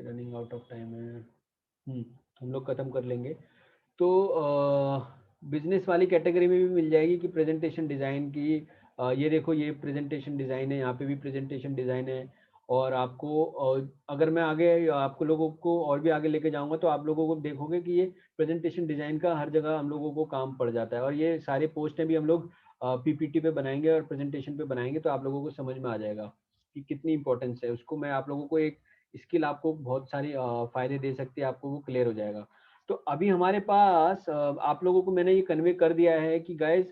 running out of time है। हम लोग खत्म कर लेंगे। तो बिजनेस वाली कैटेगरी में भी मिल जाएगी कि प्रेजेंटेशन डिज़ाइन की, ये देखो ये प्रेजेंटेशन डिज़ाइन है, यहाँ पे भी प्रेजेंटेशन डिज़ाइन है। और आपको अगर मैं आगे आपको लोगों को और भी आगे लेके जाऊंगा तो आप लोगों को देखोगे कि ये प्रेजेंटेशन डिज़ाइन का हर जगह हम लोगों को काम पड़ जाता है। और ये सारे पोस्टें भी हम लोग पीपीटी पे बनाएंगे और प्रेजेंटेशन पे बनाएंगे, तो आप लोगों को समझ में आ जाएगा कि कितनी इंपॉर्टेंस है उसको। मैं आप लोगों को एक स्किल आपको बहुत सारी फ़ायदे दे सकती है, आपको वो क्लियर हो जाएगा। तो अभी हमारे पास आप लोगों को मैंने ये कन्वे कर दिया है कि गाइस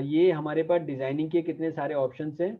ये हमारे पास डिजाइनिंग के कितने सारे ऑप्शंस हैं।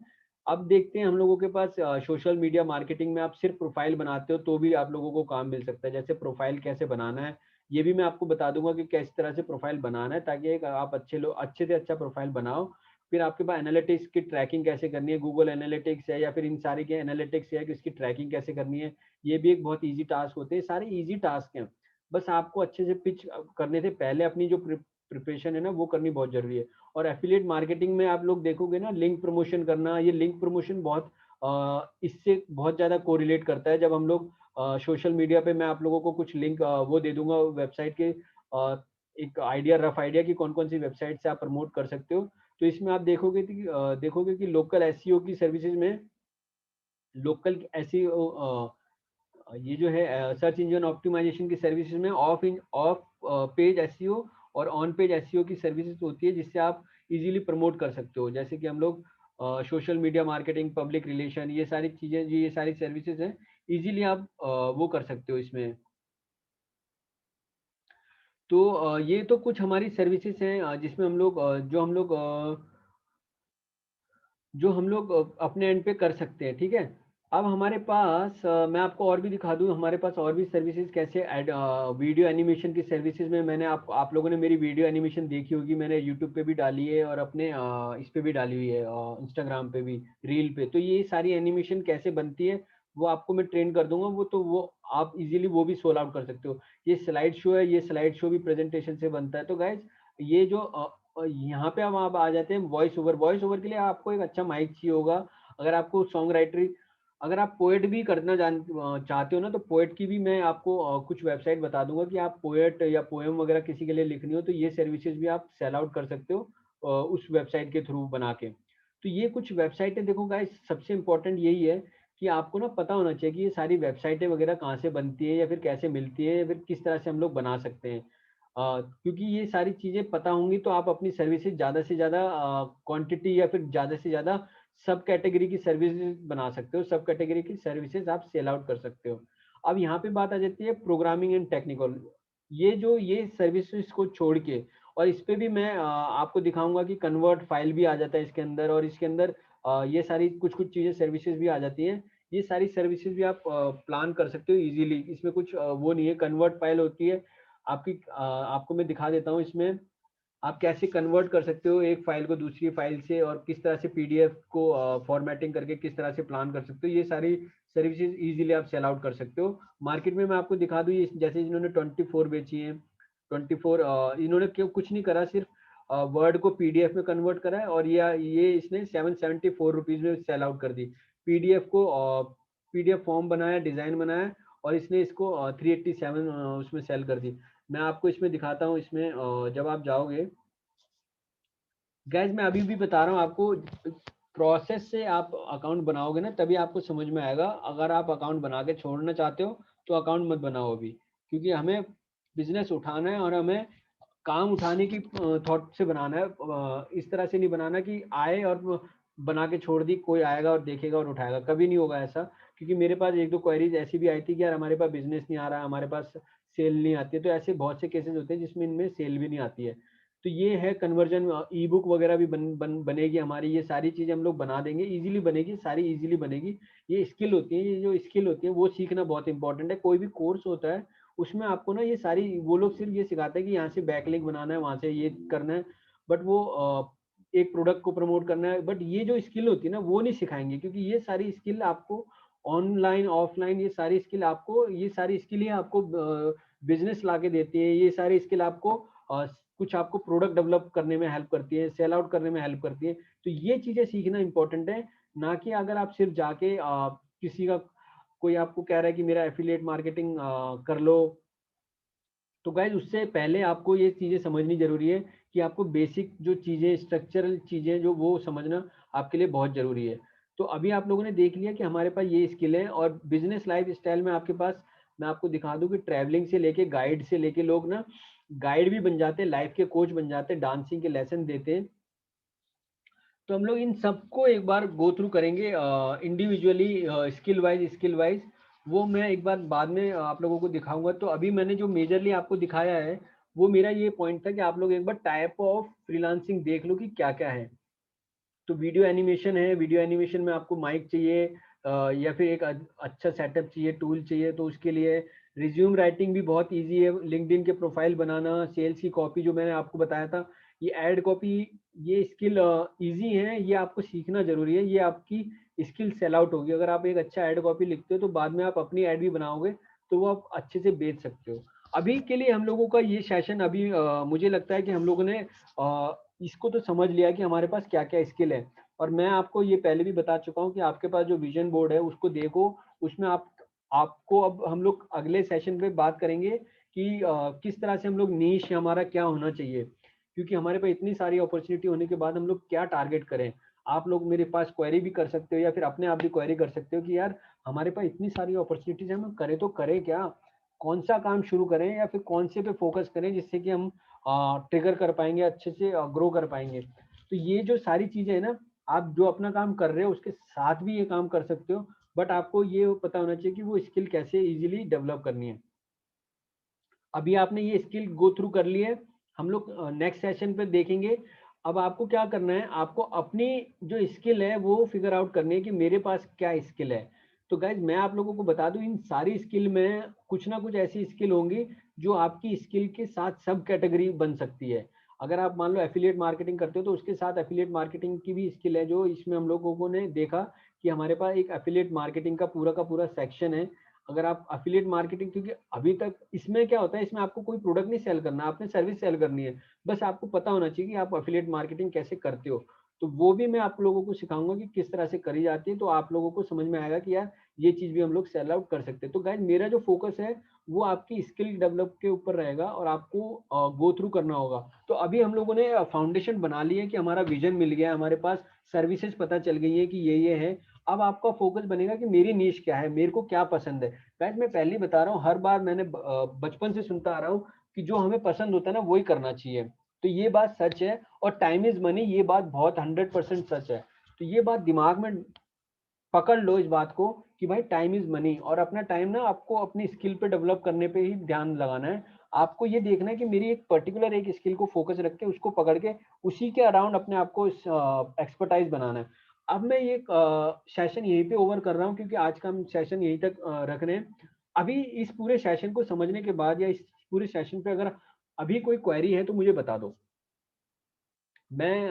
अब देखते हैं हम लोगों के पास सोशल मीडिया मार्केटिंग में आप सिर्फ प्रोफाइल बनाते हो तो भी आप लोगों को काम मिल सकता है। जैसे प्रोफाइल कैसे बनाना है ये भी मैं आपको बता दूंगा कि किस तरह से प्रोफाइल बनाना है, ताकि एक आप अच्छे से अच्छा प्रोफाइल बनाओ। फिर आपके पास एनालिटिक्स की ट्रैकिंग कैसे करनी है, गूगल एनालिटिक्स है या फिर इन सारे के एनालिटिक्स है कि इसकी ट्रैकिंग कैसे करनी है, ये भी एक बहुत ईजी टास्क होते हैं। सारे ईजी टास्क हैं, बस आपको अच्छे से पिच करने से पहले अपनी जो प्रिपरेशन है ना वो करनी बहुत जरूरी है। और एफिलिएट मार्केटिंग में आप लोग देखोगे ना, लिंक प्रमोशन करना, ये लिंक प्रमोशन बहुत इससे बहुत ज्यादा कोरिलेट करता है। जब हम लोग सोशल मीडिया पे, मैं आप लोगों को कुछ लिंक वो दे दूंगा वेबसाइट के, एक आइडिया, रफ आइडिया कि कौन कौन सी वेबसाइट से आप प्रमोट कर सकते हो। तो इसमें आप देखोगे कि लोकल एसईओ की सर्विसेज में, लोकल एसईओ ये जो है सर्च इंजन ऑप्टिमाइजेशन की सर्विसेज में ऑफ पेज एसईओ और ऑन पेज एसईओ की सर्विसेज होती है, जिससे आप इजीली प्रमोट कर सकते हो। जैसे कि हम लोग social media marketing, public relation, ये सारी चीजें, ये सारी सर्विसेज हैं, इजीली आप वो कर सकते हो इसमें। तो ये तो कुछ हमारी सर्विसेज हैं जिसमें हम लोग जो हम लोग अपने एंड पे कर सकते हैं, ठीक है। अब हमारे पास मैं आपको और भी दिखा दूं, हमारे पास और भी सर्विसेज कैसे ऐड, वीडियो एनिमेशन की सर्विसेज में मैंने आप लोगों ने मेरी वीडियो एनिमेशन देखी होगी, मैंने यूट्यूब पे भी डाली है और अपने इस पे भी डाली हुई है, इंस्टाग्राम पे भी, रील पे। तो ये सारी एनिमेशन कैसे बनती है वो आपको मैं ट्रेन कर दूंगा। वो आप इजीली वो भी सोल्व आउट कर सकते हो। ये स्लाइड शो है, ये स्लाइड शो भी प्रेजेंटेशन से बनता है। तो गाइज ये जो और यहाँ पे हम आप आ जाते हैं वॉइस ओवर। वॉइस ओवर के लिए आपको एक अच्छा माइक चाहिए होगा। अगर आपको सॉन्ग राइटरी, अगर आप पोएट भी करना चाहते हो ना, तो पोएट की भी मैं आपको कुछ वेबसाइट बता दूंगा कि आप पोएट या पोएम वगैरह किसी के लिए लिखनी हो तो ये सर्विसेज भी आप सेल आउट कर सकते हो उस वेबसाइट के थ्रू बना के। तो ये कुछ वेबसाइटें देखो गाइस, सबसे इंपॉर्टेंट यही है कि आपको ना पता होना चाहिए कि ये सारी वेबसाइटें वगैरह कहाँ से बनती है या फिर कैसे मिलती है या फिर किस तरह से हम लोग बना सकते हैं। क्योंकि ये सारी चीजें पता होंगी तो आप अपनी सर्विसेज ज्यादा से ज्यादा क्वांटिटी या फिर ज्यादा से ज्यादा सब कैटेगरी की सर्विसेज बना सकते हो, सब कैटेगरी की सर्विसेज आप सेल आउट कर सकते हो। अब यहाँ पे बात आ जाती है प्रोग्रामिंग एंड टेक्निकल। ये सर्विसेज को छोड़ के, और इस पे भी मैं आपको दिखाऊंगा कि कन्वर्ट फाइल भी आ जाता है इसके अंदर, और इसके अंदर ये सारी कुछ कुछ चीजें सर्विसेज भी आ जाती हैं। ये सारी सर्विसेज भी आप प्लान कर सकते हो इजीली। इसमें कुछ वो नहीं है, कन्वर्ट फाइल होती है आपकी, आपको मैं दिखा देता हूँ इसमें आप कैसे कन्वर्ट कर सकते हो एक फाइल को दूसरी फाइल से, और किस तरह से पीडीएफ को फॉर्मेटिंग करके किस तरह से प्लान कर सकते हो। ये सारी सर्विसेज इजीली आप सेल आउट कर सकते हो मार्केट में। मैं आपको दिखा दूँ, जैसे इन्होंने 24 बेची है, 24 इन्होंने क्यों कुछ नहीं करा, सिर्फ वर्ड को पीडीएफ में कन्वर्ट करा है, और ये इसने 774 रुपीज में सेल आउट कर दी। पीडीएफ को पीडीएफ फॉर्म बनाया, डिजाइन बनाया, और इसने इसको 387 उसमें सेल कर दी। मैं आपको इसमें दिखाता हूँ, इसमें जब आप जाओगे, गैस मैं अभी भी बता रहा हूँ आपको, प्रोसेस से आप अकाउंट बनाओगे ना तभी आपको समझ में आएगा। अगर आप अकाउंट बना के छोड़ना चाहते हो तो अकाउंट मत बनाओ अभी, क्योंकि हमें बिजनेस उठाना है और हमें काम उठाने की थॉट से बनाना है। इस तरह से नहीं बनाना कि आए और बना के छोड़ दी, कोई आएगा और देखेगा और उठाएगा, कभी नहीं होगा ऐसा। क्योंकि मेरे पास एक दो क्वेरीज ऐसी भी आई थी कि यार हमारे पास बिजनेस नहीं आ रहा है, हमारे पास सेल नहीं आती है। तो ऐसे बहुत से केसेस होते हैं जिसमें इनमें सेल भी नहीं आती है। तो ये है कन्वर्जन, ई बुक वगैरह भी बनेगी हमारी। ये सारी चीजें हम लोग बना देंगे, इजीली बनेगी, सारी इजीली बनेगी। ये स्किल होती है, ये जो स्किल होती है वो सीखना बहुत इंपॉर्टेंट है। कोई भी कोर्स होता है उसमें आपको ना ये सारी, वो लोग सिर्फ ये सिखाते हैं कि यहाँ से बैकलिंक बनाना है, वहां से ये करना है, बट वो एक प्रोडक्ट को प्रमोट करना है, बट ये जो स्किल होती है ना वो नहीं सिखाएंगे। क्योंकि ये सारी स्किल आपको ऑनलाइन ऑफलाइन, ये सारी स्किल ही आपको बिजनेस ला के देती है। ये सारी स्किल आपको कुछ आपको प्रोडक्ट डेवलप करने में हेल्प करती है, सेल आउट करने में हेल्प करती है। तो ये चीजें सीखना इंपॉर्टेंट है, ना कि अगर आप सिर्फ जाके किसी का, कोई आपको कह रहा है कि मेरा एफिलिएट मार्केटिंग कर लो। तो गाइज उससे पहले आपको ये चीजें समझनी जरूरी है कि आपको बेसिक जो चीज़ें, स्ट्रक्चरल चीज़ें जो वो समझना आपके लिए बहुत ज़रूरी है। तो अभी आप लोगों ने देख लिया कि हमारे पास ये स्किल है, और बिज़नेस लाइफ़स्टाइल में आपके पास, मैं आपको दिखा दूँ कि ट्रैवलिंग से लेके, गाइड से लेके, लोग ना गाइड भी बन जाते हैं, लाइफ़ के कोच बन जाते हैं, डांसिंग के लेसन देते हैं। तो हम लोग इन सबको एक बार गो थ्रू करेंगे इंडिविजुअली, स्किल वाइज। वो मैं एक बार बाद में आप लोगों को दिखाऊंगा। तो अभी मैंने जो मेजरली आपको दिखाया है, वो मेरा ये पॉइंट था कि आप लोग एक बार टाइप ऑफ फ्रीलांसिंग देख लो कि क्या क्या है। तो वीडियो एनिमेशन है, वीडियो एनिमेशन में आपको माइक चाहिए, या फिर एक अच्छा सेटअप चाहिए, टूल चाहिए, तो उसके लिए रिज्यूम राइटिंग भी बहुत इजी है, लिंक्डइन के प्रोफाइल बनाना, सेल्स की कॉपी जो मैंने आपको बताया था, ये एड कॉपी, ये स्किल इजी है, ये आपको सीखना जरूरी है, ये आपकी स्किल सेल आउट होगी। अगर आप एक अच्छा एड कॉपी लिखते हो तो बाद में आप अपनी एड भी बनाओगे, तो वो आप अच्छे से बेच सकते हो। अभी के लिए हम लोगों का ये सेशन अभी मुझे लगता है कि हम लोगों ने इसको तो समझ लिया कि हमारे पास क्या क्या स्किल है। और मैं आपको ये पहले भी बता चुका हूँ कि आपके पास जो विजन बोर्ड है उसको देखो, उसमें आपको अब हम लोग अगले सेशन पे बात करेंगे कि किस तरह से हम लोग नीश हमारा क्या होना चाहिए, क्योंकि हमारे पास इतनी सारी अपॉर्चुनिटी होने के बाद हम लोग क्या टारगेट करें। आप लोग मेरे पास क्वेरी भी कर सकते हो, या फिर अपने आप भी क्वेरी कर सकते हो कि यार हमारे पास इतनी सारी अपॉर्चुनिटीज है, हम करें तो करें क्या, कौन सा काम शुरू करें, या फिर कौन से पे फोकस करें जिससे कि हम ट्रिगर कर पाएंगे, अच्छे से ग्रो कर पाएंगे। तो ये जो सारी चीजें है ना, आप जो अपना काम कर रहे हो उसके साथ भी ये काम कर सकते हो, बट आपको ये पता होना चाहिए कि वो स्किल कैसे इजीली डेवलप करनी है। अभी आपने ये स्किल गो थ्रू कर ली है, हम लोग नेक्स्ट सेशन पे देखेंगे। अब आपको क्या करना है, आपको अपनी जो स्किल है वो फिगर आउट करनी है कि मेरे पास क्या स्किल है। तो गाइज मैं आप लोगों को बता दूं, इन सारी स्किल में कुछ ना कुछ ऐसी स्किल होंगी जो आपकी स्किल के साथ सब कैटेगरी बन सकती है। अगर आप मान लो एफिलिएट मार्केटिंग करते हो तो उसके साथ एफिलिएट मार्केटिंग की भी स्किल है, जो इसमें हम लोगों ने देखा कि हमारे पास एक एफिलिएट मार्केटिंग का पूरा सेक्शन है। अगर आप अफिलिएट मार्केटिंग, क्योंकि अभी तक इसमें क्या होता है, इसमें आपको कोई प्रोडक्ट नहीं सेल करना, आपने सर्विस सेल करनी है। बस आपको पता होना चाहिए कि आप अफिलिएट मार्केटिंग कैसे करते हो। तो वो भी मैं आप लोगों को सिखाऊंगा कि किस तरह से करी जाती है, तो आप लोगों को समझ में आएगा कि यार ये चीज भी हम लोग सेल आउट कर सकते हैं। तो गाइज मेरा जो फोकस है वो आपकी स्किल डेवलप के ऊपर रहेगा, और आपको गो थ्रू करना होगा। तो अभी हम लोगों ने फाउंडेशन बना ली है कि हमारा विजन मिल गया है, हमारे पास सर्विसेज पता चल गई है कि ये है। अब आपका फोकस बनेगा कि मेरी नीश क्या है, मेरे को क्या पसंद है। गाइस मैं पहले ही बता रहा हूँ, हर बार मैंने बचपन से सुनता आ रहा हूँ कि जो हमें पसंद होता है ना वही करना चाहिए। तो ये बात सच है, और टाइम इज मनी, ये बात बहुत 100% सच है। तो ये बात दिमाग में पकड़ लो इस बात को कि भाई टाइम इज मनी, और अपना टाइम ना आपको अपनी स्किल पे डेवलप करने पे ही ध्यान लगाना है। आपको ये देखना है कि मेरी एक पर्टिकुलर एक स्किल को फोकस रख के उसको पकड़ के उसी के अराउंड अपने आप को एक्सपर्टाइज बनाना है। अब मैं ये सेशन यहीं पे ओवर कर रहा हूँ, क्योंकि आज का हम सेशन यहीं तक रख रहे हैं। अभी इस पूरे सेशन को समझने के बाद, या इस पूरे सेशन पे अगर अभी कोई क्वेरी है तो मुझे बता दो। मैं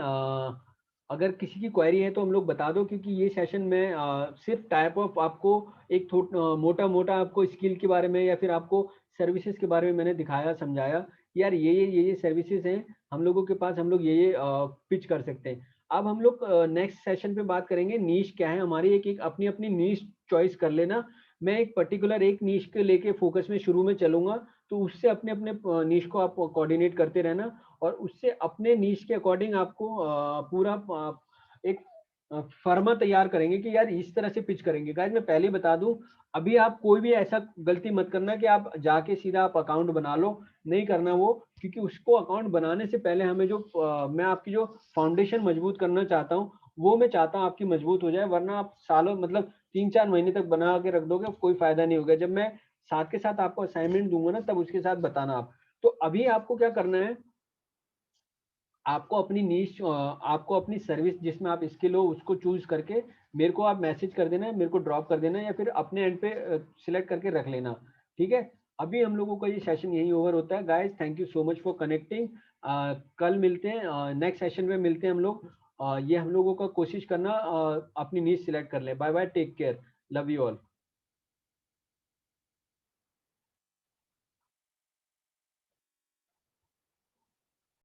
अगर किसी की क्वेरी है तो हम लोग बता दो, क्योंकि ये सेशन में सिर्फ टाइप ऑफ आपको एक मोटा मोटा आपको स्किल के बारे में, या फिर आपको सर्विसेज के बारे में मैंने दिखाया, समझाया कि यार ये सर्विसेज हैं हम लोगों के पास, हम लोग ये पिच कर सकते हैं। अब हम लोग नेक्स्ट सेशन पे बात करेंगे नीश क्या है हमारी, एक एक अपनी अपनी नीश चॉइस कर लेना। मैं एक पर्टिकुलर एक नीश के लेके फोकस में शुरू में चलूंगा, तो उससे अपने अपने नीश को आप कोऑर्डिनेट करते रहना, और उससे अपने नीश के अकॉर्डिंग आपको पूरा एक फर्मा तैयार करेंगे कि यार इस तरह से पिच करेंगे। गाइस मैं पहले ही बता दूं, अभी आप कोई भी ऐसा गलती मत करना कि आप जाके सीधा आप अकाउंट बना लो, नहीं करना वो। क्योंकि उसको अकाउंट बनाने से पहले हमें जो मैं आपकी जो फाउंडेशन मजबूत करना चाहता हूँ, वो मैं चाहता हूँ आपकी मजबूत हो जाए, वरना आप सालों मतलब 3-4 महीने तक बना के रख दोगे, कोई फायदा नहीं होगा। जब मैं साथ के साथ आपको असाइनमेंट दूंगा ना, तब उसके साथ बताना आप। तो अभी आपको क्या करना है, आपको अपनी नीश, आपको अपनी सर्विस जिसमें आप स्किल हो उसको चूज करके मेरे को आप मैसेज कर देना, मेरे को ड्रॉप कर देना, या फिर अपने एंड पे सिलेक्ट करके रख लेना। ठीक है, अभी हम लोगों का ये सेशन यही ओवर होता है। Guys thank you so much for connecting. कल मिलते हैं, नेक्स्ट सेशन में मिलते हैं हम लोग। ये हम लोगों का कोशिश करना अपनी नीश सिलेक्ट कर ले। Bye bye, take care, love you all.